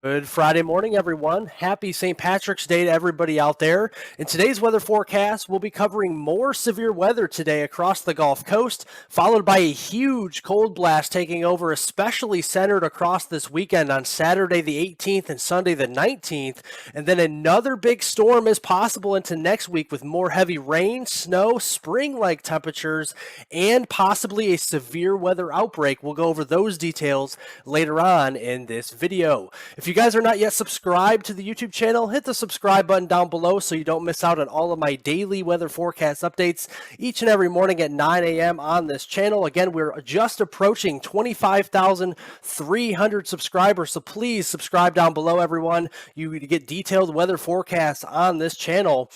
Good Friday morning, everyone. Happy St. Patrick's Day to everybody out there. In today's weather forecast, we'll be covering more severe weather today across the Gulf Coast, followed by a huge cold blast taking over, especially centered across this weekend on Saturday the 18th and Sunday the 19th. And then another big storm is possible into next week with more heavy rain, snow, spring-like temperatures, and possibly a severe weather outbreak. We'll go over those details later on in this video. If you guys are not yet subscribed to the YouTube channel, hit the subscribe button down below so you don't miss out on all of my daily weather forecast updates each and every morning at 9 a.m. on this channel. Again, we're just approaching 25,300 subscribers, so please subscribe down below, everyone. You get detailed weather forecasts on this channel.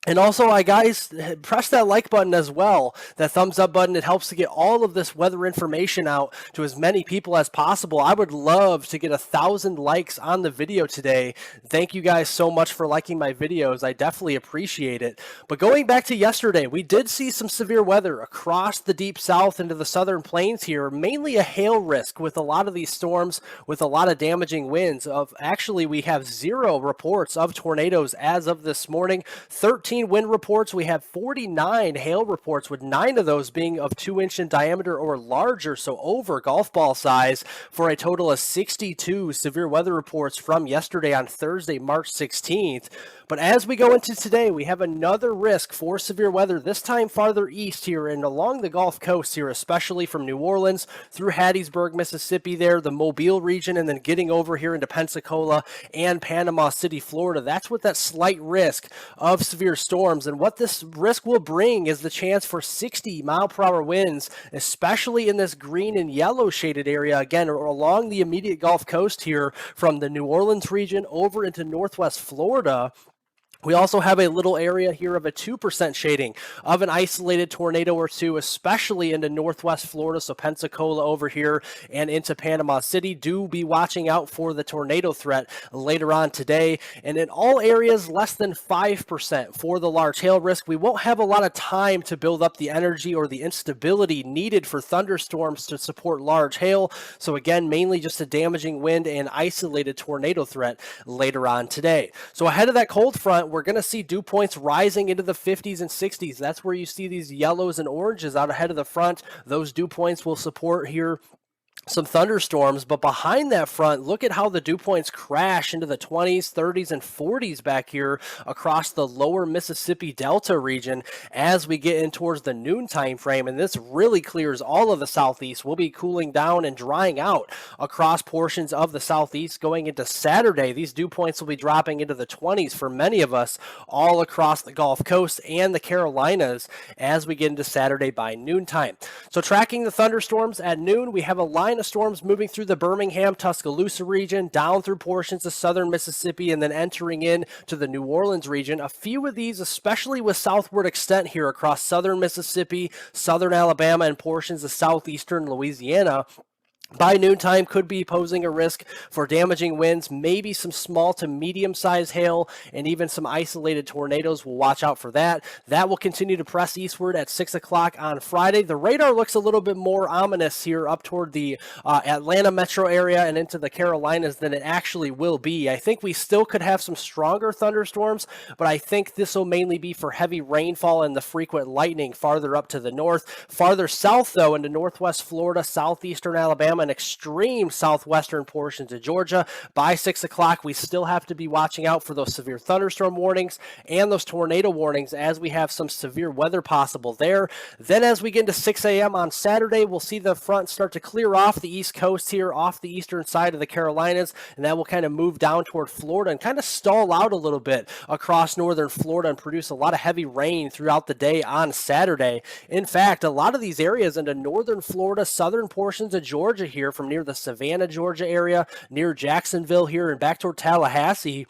And also, guys, press that like button as well, that thumbs up button. It helps to get all of this weather information out to as many people as possible. I would love to get 1,000 likes on the video today. Thank you guys so much for liking my videos. I definitely appreciate it. But going back to yesterday, we did see some severe weather across the deep south into the southern plains here, mainly a hail risk with a lot of these storms with a lot of damaging winds. Actually, we have 0 reports of tornadoes as of this morning. 13 wind reports. We have 49 hail reports, with 9 of those being of 2-inch in diameter or larger, so over golf ball size, for a total of 62 severe weather reports from yesterday on Thursday, March 16th. But as we go into today, we have another risk for severe weather, this time farther east here and along the Gulf Coast here, especially from New Orleans through Hattiesburg, Mississippi there, the Mobile region, and then getting over here into Pensacola and Panama City, Florida. That's what that slight risk of severe storms. And what this risk will bring is the chance for 60-mile-per-hour winds, especially in this green and yellow shaded area, again, along the immediate Gulf Coast here from the New Orleans region over into northwest Florida. We also have a little area here of a 2% shading of an isolated tornado or two, especially into northwest Florida, so Pensacola over here and into Panama City. Do be watching out for the tornado threat later on today. And in all areas, less than 5% for the large hail risk. We won't have a lot of time to build up the energy or the instability needed for thunderstorms to support large hail. So again, mainly just a damaging wind and isolated tornado threat later on today. So ahead of that cold front, we're going to see dew points rising into the 50s and 60s. That's where you see these yellows and oranges out ahead of the front. Those dew points will support here some thunderstorms, but behind that front, look at how the dew points crash into the 20s, 30s, and 40s back here across the lower Mississippi Delta region as we get in towards the noon time frame. And this really clears all of the southeast. We'll be cooling down and drying out across portions of the southeast going into Saturday. These dew points will be dropping into the 20s for many of us all across the Gulf Coast and the Carolinas as we get into Saturday by noontime. So tracking the thunderstorms at noon, we have a line of storms moving through the Birmingham, Tuscaloosa region, down through portions of southern Mississippi, and then entering in to the New Orleans region. A few of these, especially with southward extent here across southern Mississippi, southern Alabama, and portions of southeastern Louisiana, by noontime could be posing a risk for damaging winds, maybe some small to medium-sized hail, and even some isolated tornadoes. We'll watch out for that. That will continue to press eastward at 6 o'clock on Friday. The radar looks a little bit more ominous here up toward the Atlanta metro area and into the Carolinas than it actually will be. I think we still could have some stronger thunderstorms, but I think this will mainly be for heavy rainfall and the frequent lightning farther up to the north. Farther south, though, into northwest Florida, southeastern Alabama, and extreme southwestern portions of Georgia. By 6 o'clock, we still have to be watching out for those severe thunderstorm warnings and those tornado warnings as we have some severe weather possible there. Then as we get into 6 a.m. on Saturday, we'll see the front start to clear off the east coast here, off the eastern side of the Carolinas, and that will kind of move down toward Florida and kind of stall out a little bit across northern Florida and produce a lot of heavy rain throughout the day on Saturday. In fact, a lot of these areas into northern Florida, southern portions of Georgia here from near the Savannah, Georgia area, near Jacksonville here and back toward Tallahassee,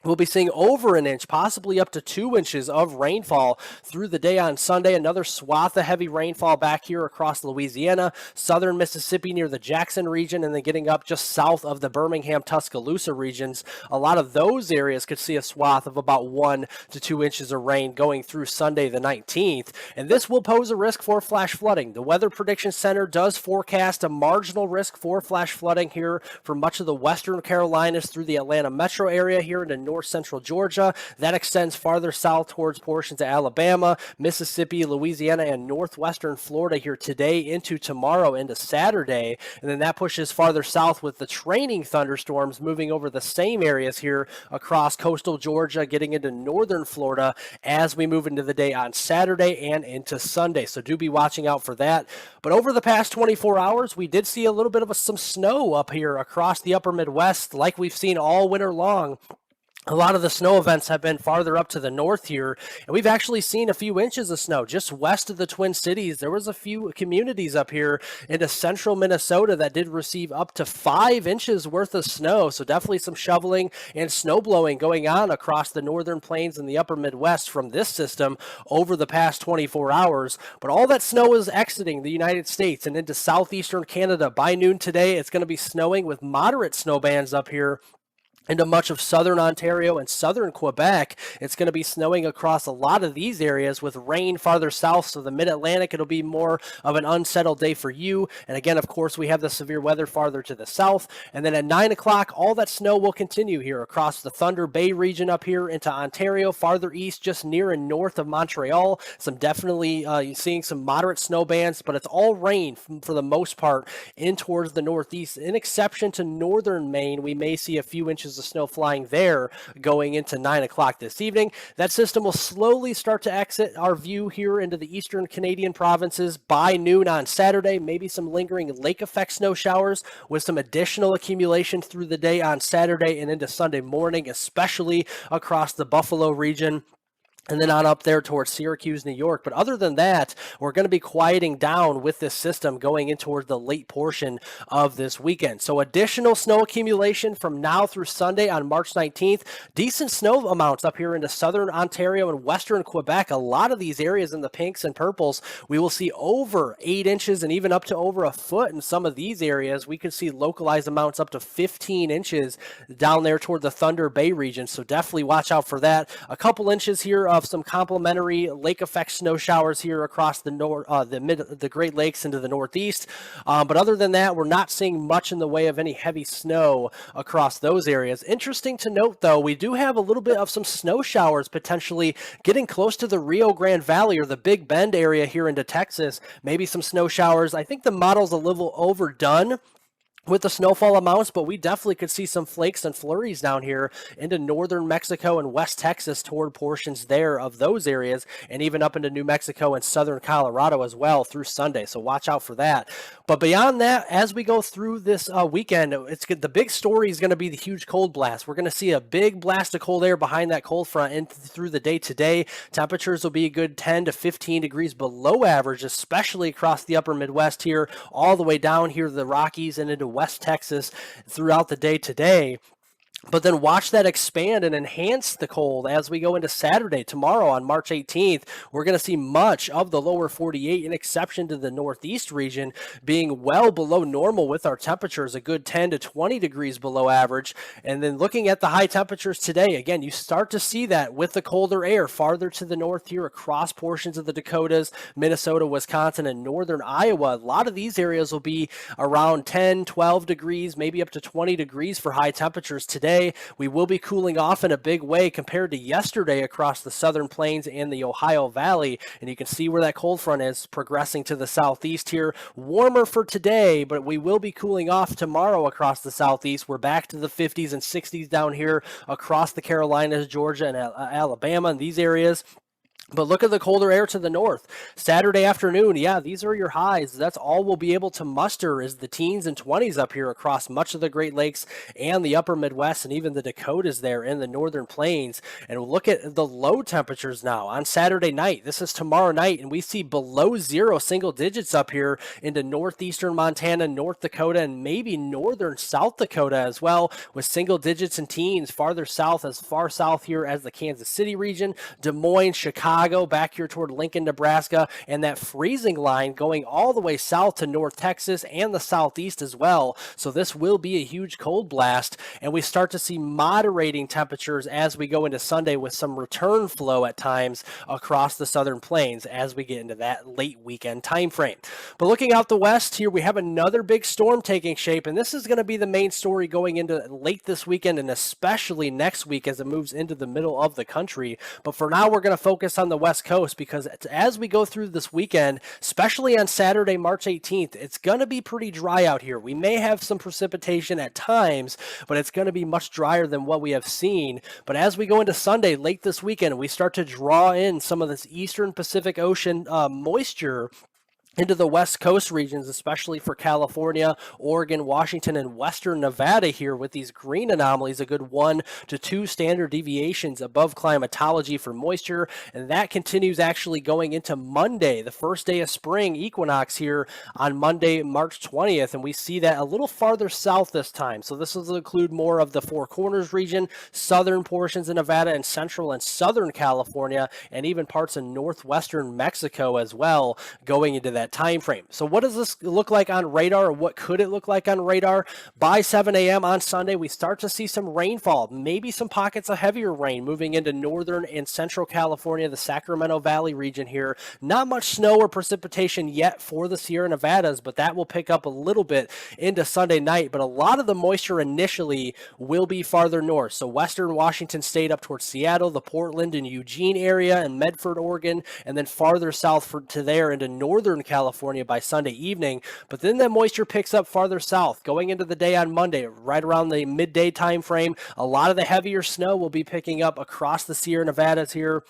We'll be seeing over an inch, possibly up to 2 inches of rainfall through the day on Sunday. Another swath of heavy rainfall back here across Louisiana, southern Mississippi near the Jackson region, and then getting up just south of the Birmingham, Tuscaloosa regions. A lot of those areas could see a swath of about 1 to 2 inches of rain going through Sunday the 19th. And this will pose a risk for flash flooding. The Weather Prediction Center does forecast a marginal risk for flash flooding here for much of the western Carolinas through the Atlanta metro area here into north central Georgia. That extends farther south towards portions of Alabama, Mississippi, Louisiana, and northwestern Florida here today into tomorrow into Saturday. And then that pushes farther south with the training thunderstorms moving over the same areas here across coastal Georgia, getting into northern Florida as we move into the day on Saturday and into Sunday. So do be watching out for that. But over the past 24 hours, we did see a little bit of some snow up here across the upper Midwest, like we've seen all winter long. A lot of the snow events have been farther up to the north here, and we've actually seen a few inches of snow just west of the Twin Cities. There was a few communities up here into central Minnesota that did receive up to 5 inches worth of snow, so definitely some shoveling and snow blowing going on across the northern plains and the upper Midwest from this system over the past 24 hours. But all that snow is exiting the United States and into southeastern Canada. By noon today, it's going to be snowing with moderate snow bands up here into much of southern Ontario and southern Quebec. It's going to be snowing across a lot of these areas with rain farther south. So the mid-Atlantic, it'll be more of an unsettled day for you. And again, of course, we have the severe weather farther to the south. And then at 9 o'clock, all that snow will continue here across the Thunder Bay region up here into Ontario, farther east, just near and north of Montreal. Some definitely seeing some moderate snow bands, but it's all rain for the most part in towards the northeast. In exception to northern Maine, we may see a few inches of snow flying there going into 9 o'clock this evening. That system will slowly start to exit our view here into the eastern Canadian provinces by noon on Saturday. Maybe some lingering lake effect snow showers with some additional accumulation through the day on Saturday and into Sunday morning, especially across the Buffalo region, and then on up there towards Syracuse, New York. But other than that, we're going to be quieting down with this system going in towards the late portion of this weekend. So additional snow accumulation from now through Sunday on March 19th. Decent snow amounts up here into southern Ontario and western Quebec. A lot of these areas in the pinks and purples, we will see over 8 inches and even up to over a foot in some of these areas. We could see localized amounts up to 15 inches down there toward the Thunder Bay region. So definitely watch out for that. A couple inches here of some complementary lake effect snow showers here across the Great Lakes into the northeast. But other than that, we're not seeing much in the way of any heavy snow across those areas. Interesting to note, though, we do have a little bit of some snow showers potentially getting close to the Rio Grande Valley or the Big Bend area here into Texas. Maybe some snow showers. I think the model's a little overdone with the snowfall amounts, but we definitely could see some flakes and flurries down here into northern Mexico and West Texas toward portions there of those areas, and even up into New Mexico and southern Colorado as well through Sunday. So watch out for that. But beyond that, as we go through this weekend, the big story is going to be the huge cold blast. We're going to see a big blast of cold air behind that cold front and through the day today. Temperatures will be a good 10 to 15 degrees below average, especially across the upper Midwest here, all the way down here to the Rockies and into West Texas throughout the day today. But then watch that expand and enhance the cold as we go into Saturday. Tomorrow on March 18th, we're going to see much of the lower 48, in exception to the northeast region, being well below normal with our temperatures, a good 10 to 20 degrees below average. And then looking at the high temperatures today, again, you start to see that with the colder air farther to the north here across portions of the Dakotas, Minnesota, Wisconsin, and northern Iowa. A lot of these areas will be around 10, 12 degrees, maybe up to 20 degrees for high temperatures today. We will be cooling off in a big way compared to yesterday across the southern plains and the Ohio Valley. And you can see where that cold front is progressing to the southeast here. Warmer for today, but we will be cooling off tomorrow across the southeast. We're back to the 50s and 60s down here across the Carolinas, Georgia, and Alabama, and these areas. But look at the colder air to the north. Saturday afternoon, yeah, these are your highs. That's all we'll be able to muster is the teens and 20s up here across much of the Great Lakes and the upper Midwest and even the Dakotas there in the northern plains. And we'll look at the low temperatures now on Saturday night. This is tomorrow night, and we see below zero single digits up here into northeastern Montana, North Dakota, and maybe northern South Dakota as well, with single digits and teens farther south, as far south here as the Kansas City region, Des Moines, Chicago, back here toward Lincoln, Nebraska, and that freezing line going all the way south to North Texas and the southeast as well. So this will be a huge cold blast, and we start to see moderating temperatures as we go into Sunday with some return flow at times across the southern plains as we get into that late weekend time frame. But looking out the west here, we have another big storm taking shape, and this is going to be the main story going into late this weekend and especially next week as it moves into the middle of the country. But for now, we're going to focus on the West Coast because as we go through this weekend, especially on Saturday, March 18th, it's going to be pretty dry out here. We may have some precipitation at times, but it's going to be much drier than what we have seen. But as we go into Sunday, late this weekend, we start to draw in some of this eastern Pacific Ocean moisture into the West Coast regions, especially for California, Oregon, Washington, and Western Nevada here with these green anomalies, a good 1 to 2 standard deviations above climatology for moisture. And that continues actually going into Monday, the first day of spring equinox here on Monday, March 20th. And we see that a little farther south this time. So this will include more of the Four Corners region, southern portions of Nevada, and central and southern California, and even parts of northwestern Mexico as well going into that time frame. So what does this look like on radar, or what could it look like on radar? By 7 a.m. on Sunday, we start to see some rainfall, maybe some pockets of heavier rain moving into northern and central California, the Sacramento Valley region here. Not much snow or precipitation yet for the Sierra Nevadas, but that will pick up a little bit into Sunday night. But a lot of the moisture initially will be farther north. So western Washington state up towards Seattle, the Portland and Eugene area, and Medford, Oregon, and then farther south to there into northern California by Sunday evening. But then that moisture picks up farther south going into the day on Monday, right around the midday time frame. A lot of the heavier snow will be picking up across the Sierra Nevadas here.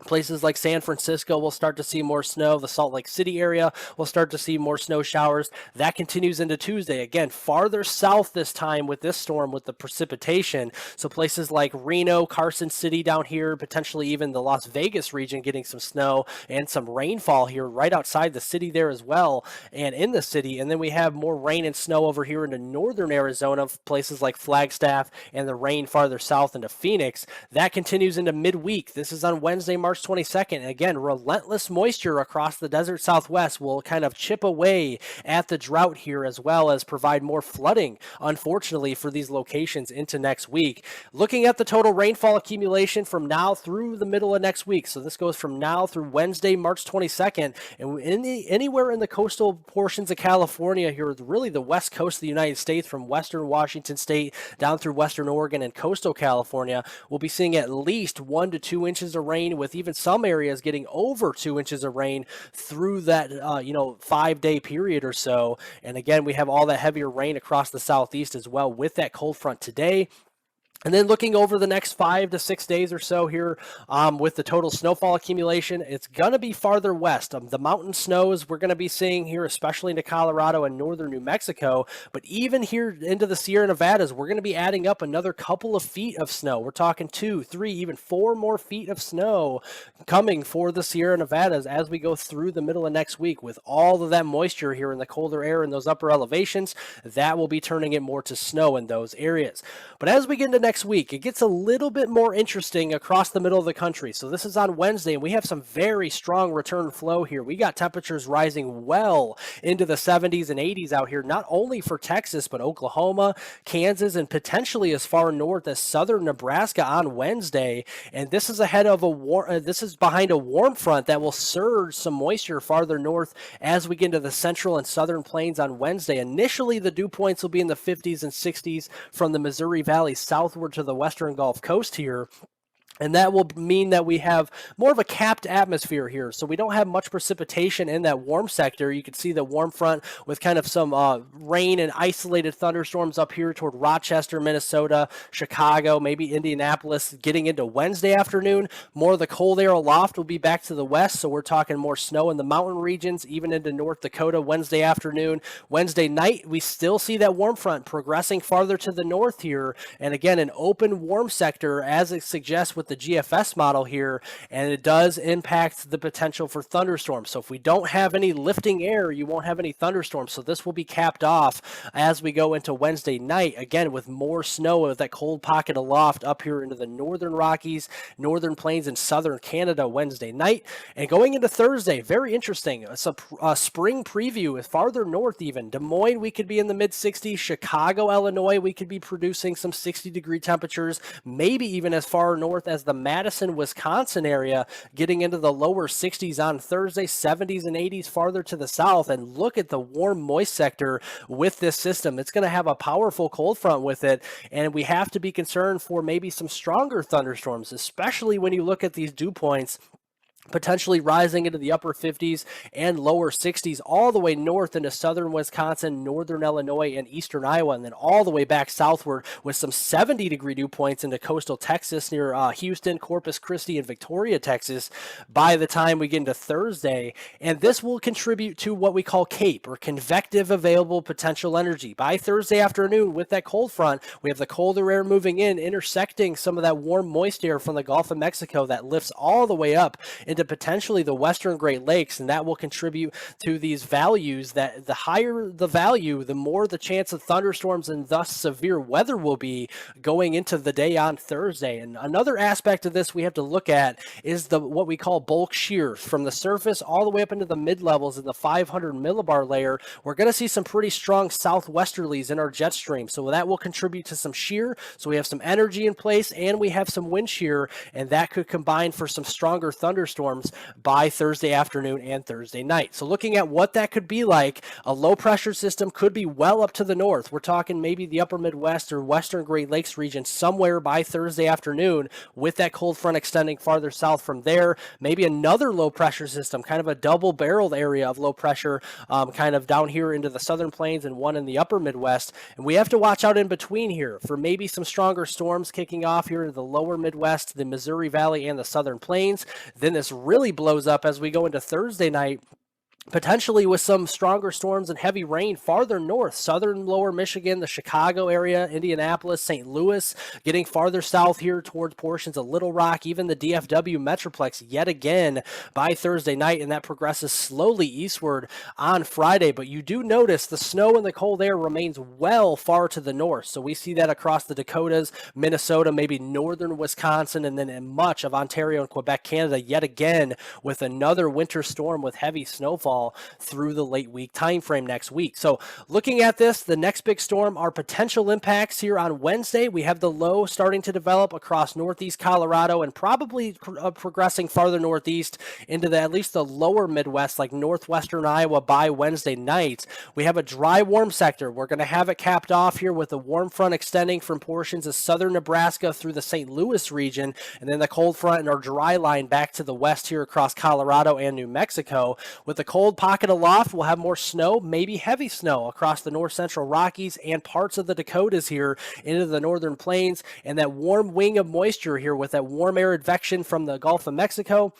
Places like San Francisco will start to see more snow. The Salt Lake City area will start to see more snow showers. That continues into Tuesday. Again, farther south this time with this storm with the precipitation. So places like Reno, Carson City down here, potentially even the Las Vegas region getting some snow and some rainfall here right outside the city there as well and in the city. And then we have more rain and snow over here into northern Arizona, places like Flagstaff, and the rain farther south into Phoenix. That continues into midweek. This is on Wednesday, March 22nd. Again, relentless moisture across the desert Southwest will kind of chip away at the drought here as well as provide more flooding, unfortunately, for these locations into next week. Looking at the total rainfall accumulation from now through the middle of next week. So this goes from now through Wednesday, March 22nd. And anywhere in the coastal portions of California here, really the west coast of the United States, from western Washington state down through western Oregon and coastal California, we'll be seeing at least 1 to 2 inches of rain, with even some areas getting over 2 inches of rain through that 5-day period or so. And again, we have all that heavier rain across the southeast as well with that cold front today. And then looking over the next 5 to 6 days or so here with the total snowfall accumulation, it's going to be farther west. The mountain snows we're going to be seeing here, especially into Colorado and northern New Mexico. But even here into the Sierra Nevadas, we're going to be adding up another couple of feet of snow. We're talking 2, 3, even 4 more feet of snow coming for the Sierra Nevadas as we go through the middle of next week. With all of that moisture here in the colder air in those upper elevations, that will be turning it more to snow in those areas. But as we get into next week, it gets a little bit more interesting across the middle of the country. So this is on Wednesday, and we have some very strong return flow here. We got temperatures rising well into the 70s and 80s out here, not only for Texas, but Oklahoma, Kansas, and potentially as far north as southern Nebraska on Wednesday. And this is ahead of this is behind a warm front that will surge some moisture farther north as we get into the central and southern plains on Wednesday. Initially, the dew points will be in the 50s and 60s from the Missouri Valley southward to the western Gulf Coast here. And that will mean that we have more of a capped atmosphere here. So we don't have much precipitation in that warm sector. You can see the warm front with kind of some rain and isolated thunderstorms up here toward Rochester, Minnesota, Chicago, maybe Indianapolis. Getting into Wednesday afternoon, more of the cold air aloft will be back to the west. So we're talking more snow in the mountain regions, even into North Dakota Wednesday afternoon. Wednesday night, we still see that warm front progressing farther to the north here. And again, an open warm sector, as it suggests with the GFS model here, and it does impact the potential for thunderstorms. So if we don't have any lifting air, you won't have any thunderstorms. So this will be capped off as we go into Wednesday night, again with more snow with that cold pocket aloft up here into the northern Rockies, northern plains, and southern Canada Wednesday night. And going into Thursday, very interesting. It's a spring preview farther north even. Des Moines, we could be in the mid 60s. Chicago, Illinois, we could be producing some 60-degree temperatures, maybe even as far north as the Madison, Wisconsin area, getting into the lower 60s on Thursday, 70s and 80s farther to the south. And look at the warm, moist sector with this system. It's going to have a powerful cold front with it, and we have to be concerned for maybe some stronger thunderstorms, especially when you look at these dew points potentially rising into the upper 50s and lower 60s all the way north into southern Wisconsin, northern Illinois, and eastern Iowa, and then all the way back southward with some 70-degree dew points into coastal Texas near Houston, Corpus Christi, and Victoria, Texas by the time we get into Thursday. And this will contribute to what we call CAPE, or convective available potential energy. By Thursday afternoon, with that cold front, we have the colder air moving in, intersecting some of that warm, moist air from the Gulf of Mexico that lifts all the way up into potentially the western Great Lakes, and that will contribute to these values that the higher the value, the more the chance of thunderstorms and thus severe weather will be going into the day on Thursday. And another aspect of this we have to look at is the what we call bulk shear from the surface all the way up into the mid levels in the 500 millibar layer. We're going to see some pretty strong southwesterlies in our jet stream, so that will contribute to some shear. So we have some energy in place and we have some wind shear, and that could combine for some stronger thunderstorms by Thursday afternoon and Thursday night. So looking at what that could be like, a low pressure system could be well up to the north. We're talking maybe the upper Midwest or western Great Lakes region somewhere by Thursday afternoon, with that cold front extending farther south from there. Maybe another low pressure system, kind of a double barreled area of low pressure, kind of down here into the southern plains and one in the upper Midwest. And we have to watch out in between here for maybe some stronger storms kicking off here in the lower Midwest, the Missouri Valley, and the southern plains. Then this really blows up as we go into Thursday night, potentially with some stronger storms and heavy rain farther north, southern lower Michigan, the Chicago area, Indianapolis, St. Louis, getting farther south here towards portions of Little Rock, even the DFW Metroplex yet again by Thursday night, and that progresses slowly eastward on Friday. But you do notice the snow and the cold air remains well far to the north. So we see that across the Dakotas, Minnesota, maybe northern Wisconsin, and then in much of Ontario and Quebec, Canada, yet again with another winter storm with heavy snowfall through the late week time frame next week. So looking at this, the next big storm, our potential impacts here on Wednesday, we have the low starting to develop across northeast Colorado and probably progressing farther northeast into at least the lower Midwest, like northwestern Iowa by Wednesday night. We have a dry warm sector. We're going to have it capped off here with a warm front extending from portions of southern Nebraska through the St. Louis region, and then the cold front and our dry line back to the west here across Colorado and New Mexico. With the cold pocket aloft, we'll have more snow, maybe heavy snow across the north central Rockies and parts of the Dakotas here into the northern plains, and that warm wing of moisture here with that warm air advection from the Gulf of Mexico.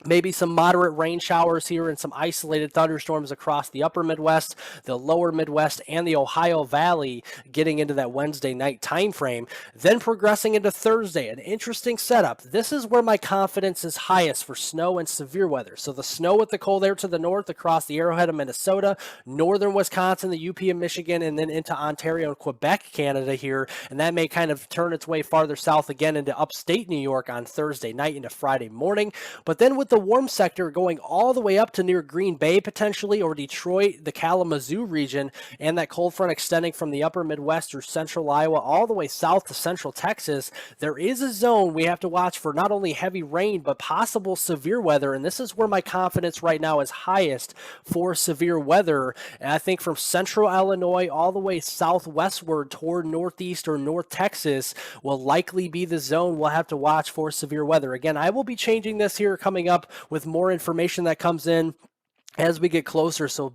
Maybe some moderate rain showers here and some isolated thunderstorms across the upper Midwest, the lower Midwest, and the Ohio Valley getting into that Wednesday night time frame. Then progressing into Thursday, an interesting setup. This is where my confidence is highest for snow and severe weather. So the snow with the cold air to the north across the Arrowhead of Minnesota, northern Wisconsin, the UP of Michigan, and then into Ontario and Quebec, Canada here. And that may kind of turn its way farther south again into upstate New York on Thursday night into Friday morning. But then with with the warm sector going all the way up to near Green Bay potentially, or Detroit, the Kalamazoo region, and that cold front extending from the upper Midwest through central Iowa all the way south to central Texas, there is a zone we have to watch for not only heavy rain, but possible severe weather. And this is where my confidence right now is highest for severe weather. And I think from central Illinois all the way southwestward toward northeast or north Texas will likely be the zone we'll have to watch for severe weather. Again, I will be changing this here coming up with more information that comes in as we get closer, so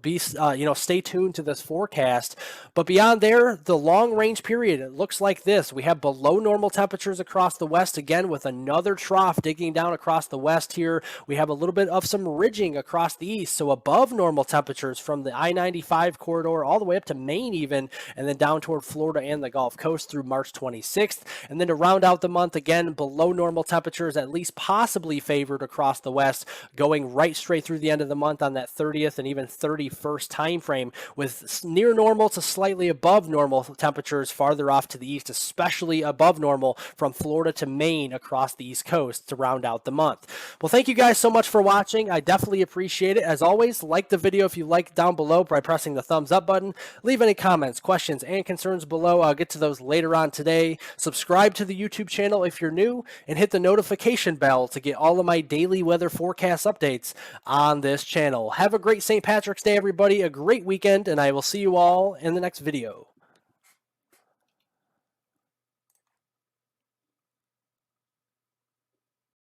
stay tuned to this forecast. But beyond there, the long range period, it looks like this. We have below normal temperatures across the west, again with another trough digging down across the west here. We have a little bit of some ridging across the east, so above normal temperatures from the I-95 corridor all the way up to Maine even, and then down toward Florida and the Gulf Coast through March 26th. And then to round out the month, again below normal temperatures, at least possibly favored across the west, going right straight through the end of the month on that 30th and even 31st time frame, with near normal to slightly above normal temperatures farther off to the east, especially above normal from Florida to Maine across the East Coast to round out the month. Well, thank you guys so much for watching. I definitely appreciate it. As always, like the video if you like down below by pressing the thumbs up button. Leave any comments, questions, and concerns below. I'll get to those later on today. Subscribe to the YouTube channel if you're new, and hit the notification bell to get all of my daily weather forecast updates on this channel. Have a great St. Patrick's Day, everybody, a great weekend, and I will see you all in the next video.